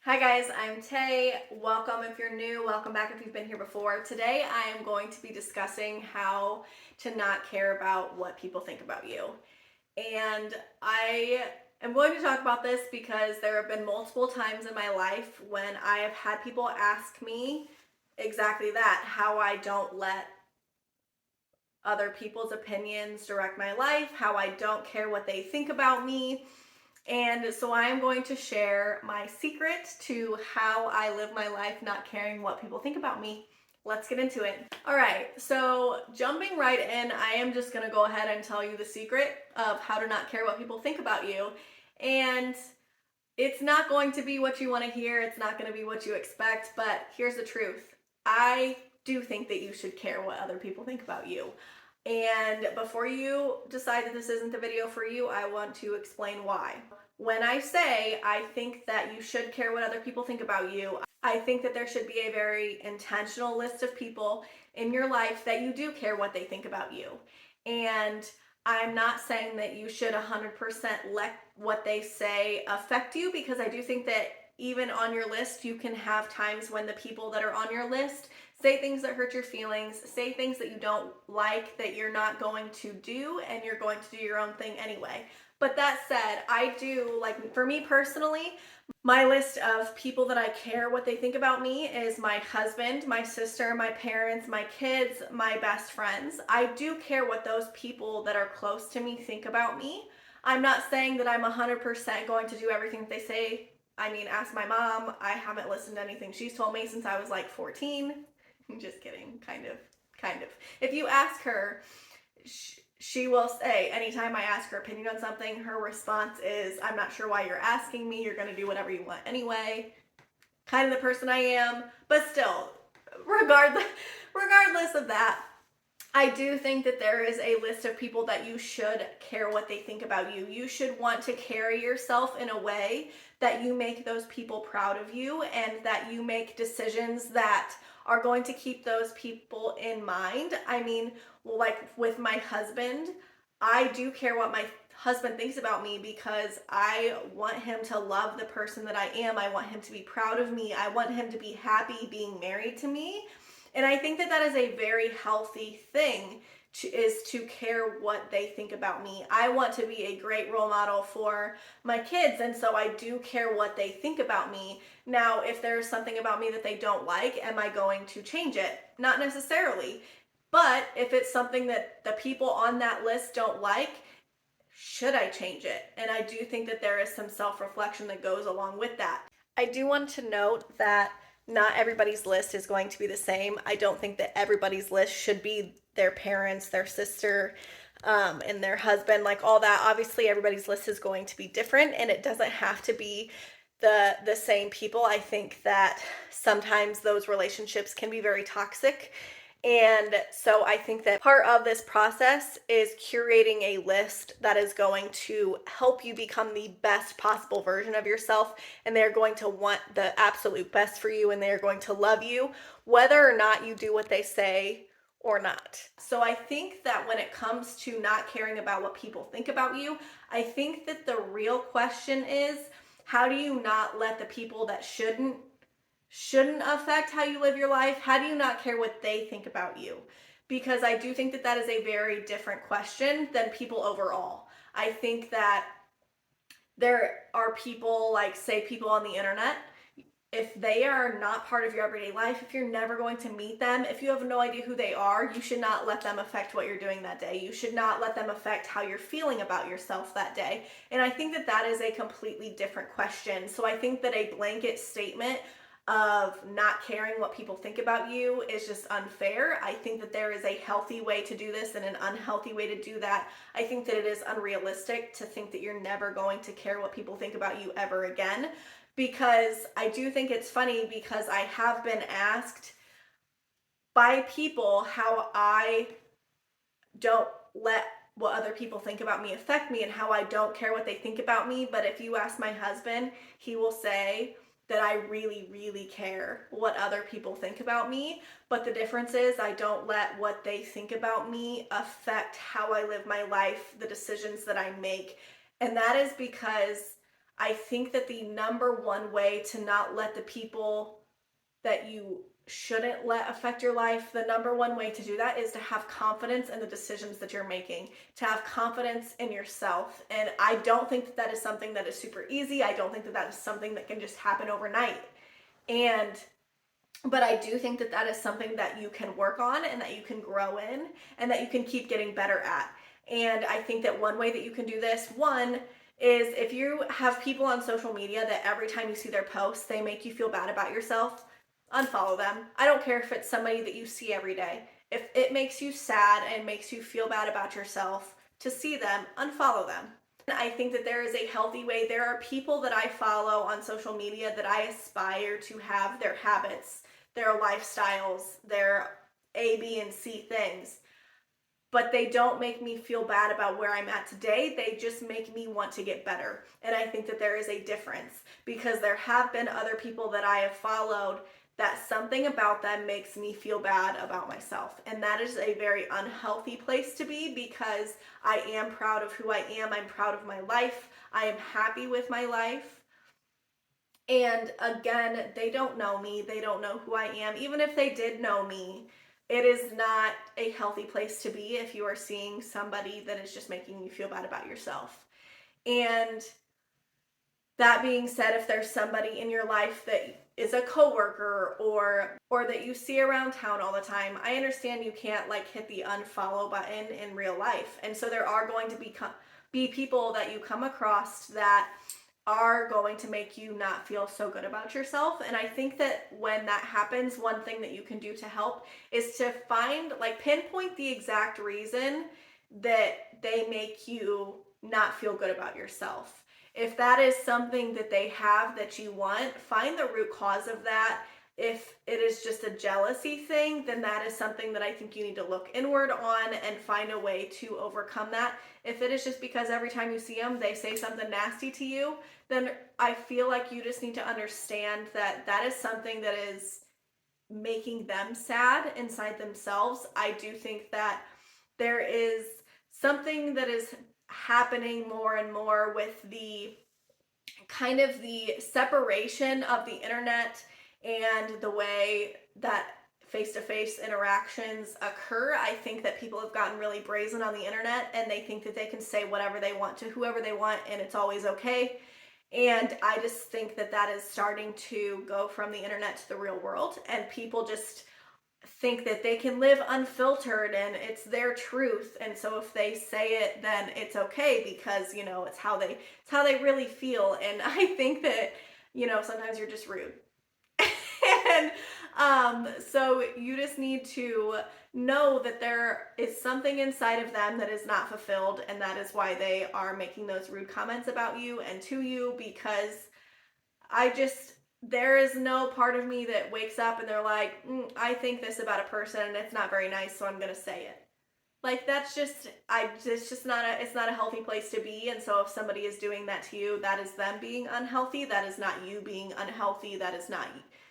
Hi guys, I'm Tay. Welcome if you're new, welcome back if you've been here before. Today I am going to be discussing how to not care about what people think about you. And I am going to talk about this because there have been multiple times in my life when I have had people ask me exactly that, how I don't let other people's opinions direct my life, how I don't care what they think about me. And so I'm going to share my secret to how I live my life not caring what people think about me. Let's get into it. All right, so jumping right in, I am just gonna go ahead and tell you the secret of how to not care what people think about you. And it's not going to be what you want to hear, it's not going to be what you expect, but here's the truth. I do think that you should care what other people think about you. And before you decide that this isn't the video for you, I want to explain why. When I say I think that you should care what other people think about you, I think that there should be a very intentional list of people in your life that you do care what they think about you. And I'm not saying that you should 100% let what they say affect you, because I do think that even on your list, you can have times when the people that are on your list say things that hurt your feelings, say things that you don't like that you're not going to do, and you're going to do your own thing anyway. But that said, I do, like, for me personally, my list of people that I care what they think about me is my husband, my sister, my parents, my kids, my best friends. I do care what those people that are close to me think about me. I'm not saying that I'm 100% going to do everything that they say. I mean, ask my mom. I haven't listened to anything she's told me since I was like 14. I'm just kidding, kind of. Kind of. If you ask her, she will say, anytime I ask her opinion on something, her response is, I'm not sure why you're asking me. You're going to do whatever you want anyway. Kind of the person I am. But still, regardless of that, I do think that there is a list of people that you should care what they think about you. You should want to carry yourself in a way that you make those people proud of you, and that you make decisions that are going to keep those people in mind. I mean, like with my husband, I do care what my husband thinks about me because I want him to love the person that I am. I want him to be proud of me. I want him to be happy being married to me. And I think that that is a very healthy thing is to care what they think about me. I want to be a great role model for my kids, and so I do care what they think about me. Now, if there's something about me that they don't like, am I going to change it? Not necessarily. But if it's something that the people on that list don't like, should I change it? And I do think that there is some self-reflection that goes along with that. I do want to note that not everybody's list is going to be the same. I don't think that everybody's list should be their parents, their sister, and their husband, like all that. Obviously, everybody's list is going to be different, and it doesn't have to be the same people. I think that sometimes those relationships can be very toxic. And so I think that part of this process is curating a list that is going to help you become the best possible version of yourself. And they're going to want the absolute best for you, and they're going to love you, whether or not you do what they say or not. So I think that when it comes to not caring about what people think about you, I think that the real question is, how do you not let the people that shouldn't affect how you live your life? How do you not care what they think about you? Because I do think that that is a very different question than people overall. I think that there are people, like, say, people on the internet. If they are not part of your everyday life, if you're never going to meet them, if you have no idea who they are, you should not let them affect what you're doing that day. You should not let them affect how you're feeling about yourself that day. And I think that that is a completely different question. So I think that a blanket statement of not caring what people think about you is just unfair. I think that there is a healthy way to do this and an unhealthy way to do that. I think that it is unrealistic to think that you're never going to care what people think about you ever again. Because I do think it's funny, because I have been asked by people how I don't let what other people think about me affect me, and how I don't care what they think about me. But if you ask my husband, he will say that I really, really care what other people think about me. But the difference is I don't let what they think about me affect how I live my life, the decisions that I make. And that is because I think that the number one way to not let the people that you shouldn't let affect your life, the number one way to do that is to have confidence in the decisions that you're making, to have confidence in yourself. And I don't think that that is something that is super easy. I don't think that that is something that can just happen overnight. And but I do think that that is something that you can work on and that you can grow in and that you can keep getting better at. And I think that one way that you can do this, one, is if you have people on social media that every time you see their posts, they make you feel bad about yourself, unfollow them. I don't care if it's somebody that you see every day. If it makes you sad and makes you feel bad about yourself to see them, unfollow them. I think that there is a healthy way. There are people that I follow on social media that I aspire to have their habits, their lifestyles, their A, B, and C things. But they don't make me feel bad about where I'm at today. They just make me want to get better. And I think that there is a difference because there have been other people that I have followed that something about them makes me feel bad about myself. And that is a very unhealthy place to be because I am proud of who I am. I'm proud of my life. I am happy with my life. And again, they don't know me. They don't know who I am. Even if they did know me, it is not a healthy place to be if you are seeing somebody that is just making you feel bad about yourself. And that being said, if there's somebody in your life that is a coworker or that you see around town all the time, I understand you can't like hit the unfollow button in real life. And so there are going to be people that you come across that are going to make you not feel so good about yourself. And I think that when that happens, one thing that you can do to help is to find, like, pinpoint the exact reason that they make you not feel good about yourself. If that is something that they have that you want, find the root cause of that. If it is just a jealousy thing, then that is something that I think you need to look inward on and find a way to overcome that. If it is just because every time you see them, they say something nasty to you, then I feel like you just need to understand that that is something that is making them sad inside themselves. I do think that there is something that is happening more and more with the kind of the separation of the internet and the way that face-to-face interactions occur. I think that people have gotten really brazen on the internet and they think that they can say whatever they want to whoever they want and it's always okay. And I just think that that is starting to go from the internet to the real world, and people just think that they can live unfiltered and it's their truth. And so if they say it, then it's okay because, you know, it's how they really feel. And I think that, you know, sometimes you're just rude. And so you just need to know that there is something inside of them that is not fulfilled, and that is why they are making those rude comments about you and to you. Because there is no part of me that wakes up and they're like, I think this about a person and it's not very nice, so I'm gonna say it. Like, it's just it's not a healthy place to be. And so if somebody is doing that to you, that is them being unhealthy. That is not you being unhealthy. That is not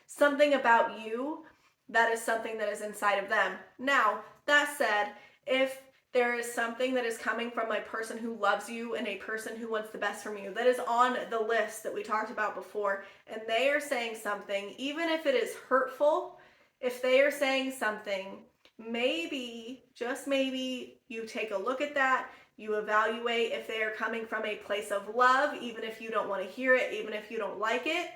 something about you. That is something that is inside of them. Now, that said, if there is something that is coming from a person who loves you and a person who wants the best from you, that is on the list that we talked about before, and they are saying something, even if it is hurtful, if they are saying something, maybe, just maybe, you take a look at that, you evaluate if they are coming from a place of love, even if you don't want to hear it, even if you don't like it.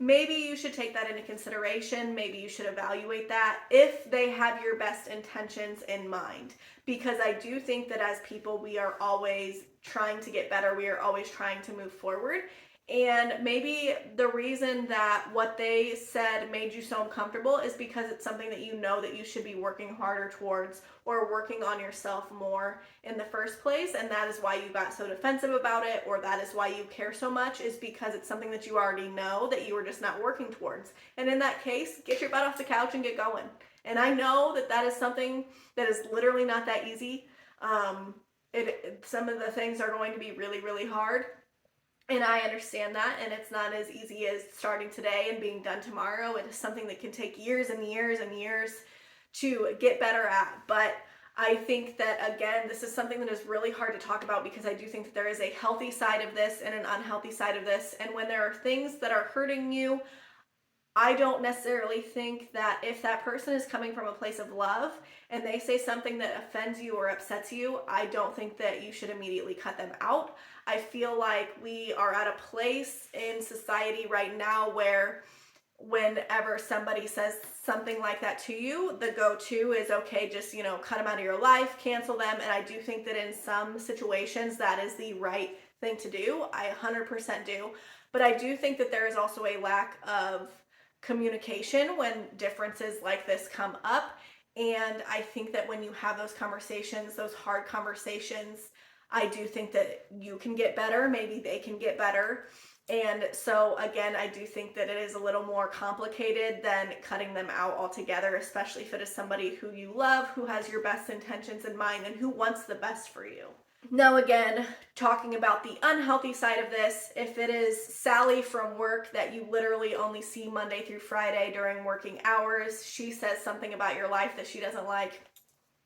Maybe you should take that into consideration. Maybe you should evaluate that if they have your best intentions in mind. Because I do think that as people, we are always trying to get better. We are always trying to move forward. And maybe the reason that what they said made you so uncomfortable is because it's something that you know that you should be working harder towards or working on yourself more in the first place. And that is why you got so defensive about it, or that is why you care so much, is because it's something that you already know that you were just not working towards. And in that case, get your butt off the couch and get going. And I know that that is something that is literally not that easy. Some of the things are going to be really, really hard. And I understand that, and it's not as easy as starting today and being done tomorrow. It is something that can take years and years and years to get better at. But I think that, again, this is something that is really hard to talk about because I do think that there is a healthy side of this and an unhealthy side of this. And when there are things that are hurting you, I don't necessarily think that if that person is coming from a place of love and they say something that offends you or upsets you, I don't think that you should immediately cut them out. I feel like we are at a place in society right now where whenever somebody says something like that to you, the go-to is, okay, just, cut them out of your life, cancel them. And I do think that in some situations that is the right thing to do. I 100% do. But I do think that there is also a lack of communication when differences like this come up. And I think that when you have those conversations, those hard conversations, I do think that you can get better. Maybe they can get better. And so, again, I do think that it is a little more complicated than cutting them out altogether, especially if it is somebody who you love, who has your best intentions in mind, and who wants the best for you. Now, again, talking about the unhealthy side of this, if it is Sally from work that you literally only see Monday through Friday during working hours, she says something about your life that she doesn't like,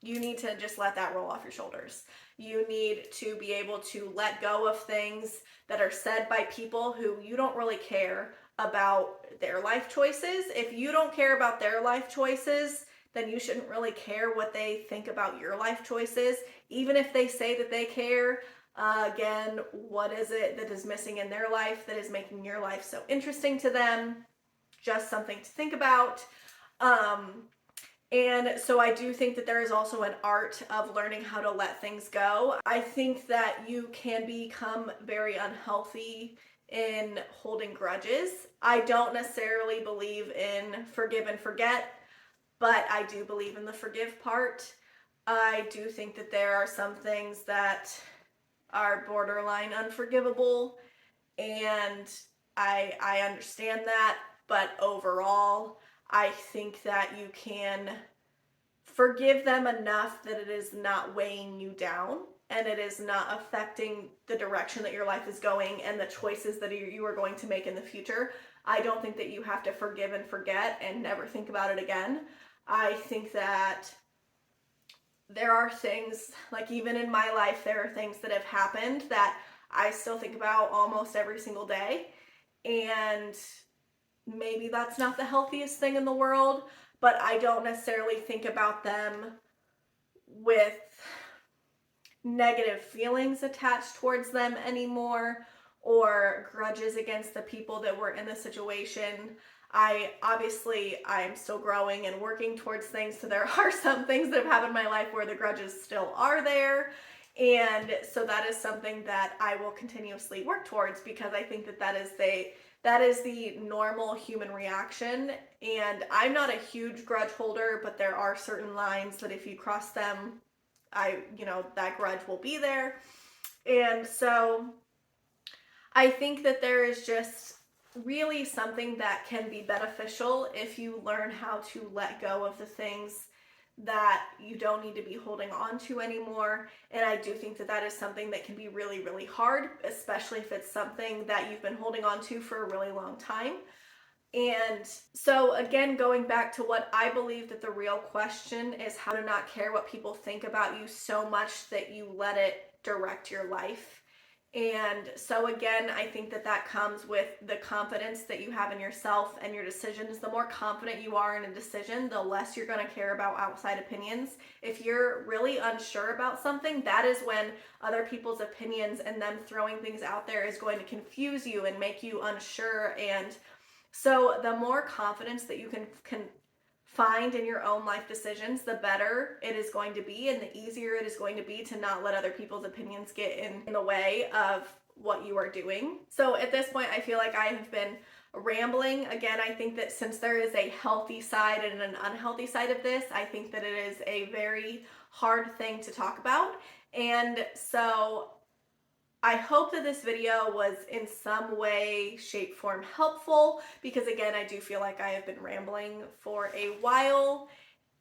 you need to just let that roll off your shoulders. You need to be able to let go of things that are said by people who you don't really care about their life choices. If you don't care about their life choices, then you shouldn't really care what they think about your life choices. Even if they say that they care, again, what is it that is missing in their life that is making your life so interesting to them? Just something to think about. And so I do think that there is also an art of learning how to let things go. I think that you can become very unhealthy in holding grudges. I don't necessarily believe in forgive and forget, but I do believe in the forgive part. I do think that there are some things that are borderline unforgivable, and I understand that, but overall, I think that you can forgive them enough that it is not weighing you down and it is not affecting the direction that your life is going and the choices that you are going to make in the future. I don't think that you have to forgive and forget and never think about it again. I think that there are things, like even in my life, there are things that have happened that I still think about almost every single day. And maybe that's not the healthiest thing in the world, but I don't necessarily think about them with negative feelings attached towards them anymore or grudges against the people that were in the situation. I'm still growing and working towards things, so there are some things that have happened in my life where the grudges still are there. And so that is something that I will continuously work towards, because I think that that is the normal human reaction. And I'm not a huge grudge holder, but there are certain lines that if you cross them, that grudge will be there. And so I think that there is just really something that can be beneficial if you learn how to let go of the things that you don't need to be holding on to anymore. And I do think that that is something that can be really, really hard, especially if it's something that you've been holding on to for a really long time. And so, again, going back to what I believe that the real question is, how to not care what people think about you so much that you let it direct your life. And so, again, I think that that comes with the confidence that you have in yourself and your decisions. The more confident you are in a decision, the less you're going to care about outside opinions. If you're really unsure about something, that is when other people's opinions and them throwing things out there is going to confuse you and make you unsure. And so the more confidence that you can find in your own life decisions, the better it is going to be, and the easier it is going to be to not let other people's opinions get in the way of what you are doing. So at this point, I feel like I have been rambling. Again, I think that since there is a healthy side and an unhealthy side of this, I think that it is a very hard thing to talk about. And so I hope that this video was in some way, shape, form helpful, because again, I do feel like I have been rambling for a while.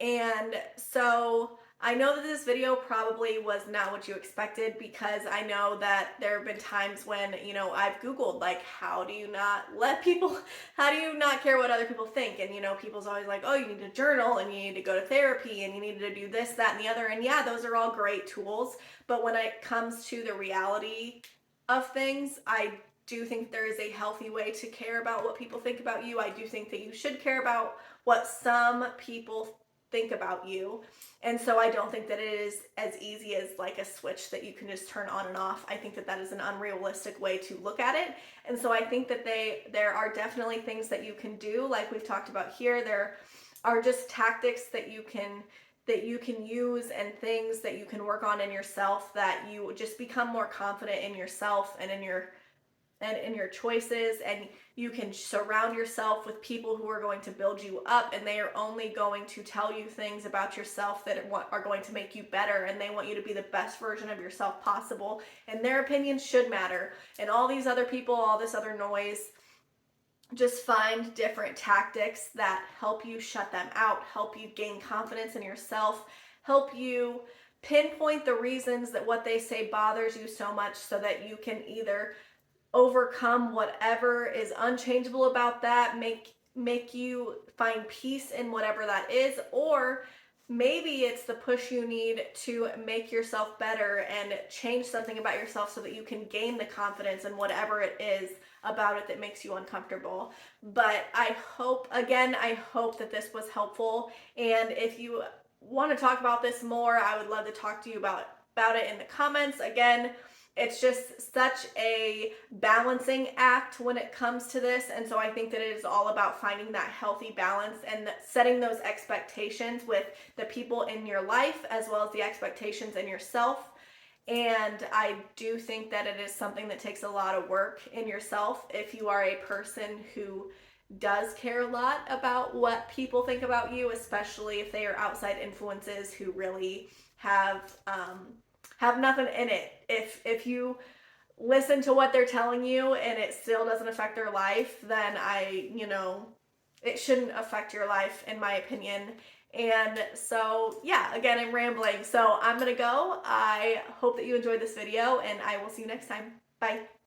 And so I know that this video probably was not what you expected, because I know that there have been times when, I've Googled, like, how do you not let people, how do you not care what other people think? And, people's always like, oh, you need to journal and you need to go to therapy and you need to do this, that, and the other. And yeah, those are all great tools. But when it comes to the reality of things, I do think there is a healthy way to care about what people think about you. I do think that you should care about what some people think about you. And so I don't think that it is as easy as like a switch that you can just turn on and off. I think that that is an unrealistic way to look at it. And so I think that there are definitely things that you can do, like we've talked about here. There are just tactics that you can use, and things that you can work on in yourself, that you just become more confident in yourself and in your choices, and you can surround yourself with people who are going to build you up, and they are only going to tell you things about yourself that are going to make you better, and they want you to be the best version of yourself possible, and their opinions should matter. And all these other people, all this other noise, just find different tactics that help you shut them out, help you gain confidence in yourself, help you pinpoint the reasons that what they say bothers you so much, so that you can either overcome whatever is unchangeable about that, make you find peace in whatever that is, or maybe it's the push you need to make yourself better and change something about yourself so that you can gain the confidence in whatever it is about it that makes you uncomfortable. But I hope that this was helpful, and if you want to talk about this more, I would love to talk to you about it in the comments. Again, it's just such a balancing act when it comes to this. And so I think that it is all about finding that healthy balance and setting those expectations with the people in your life, as well as the expectations in yourself. And I do think that it is something that takes a lot of work in yourself. If you are a person who does care a lot about what people think about you, especially if they are outside influences who really have nothing in it. If you listen to what they're telling you and it still doesn't affect their life, then it shouldn't affect your life, in my opinion. And so, yeah, again, I'm rambling. So I'm going to go. I hope that you enjoyed this video, and I will see you next time. Bye.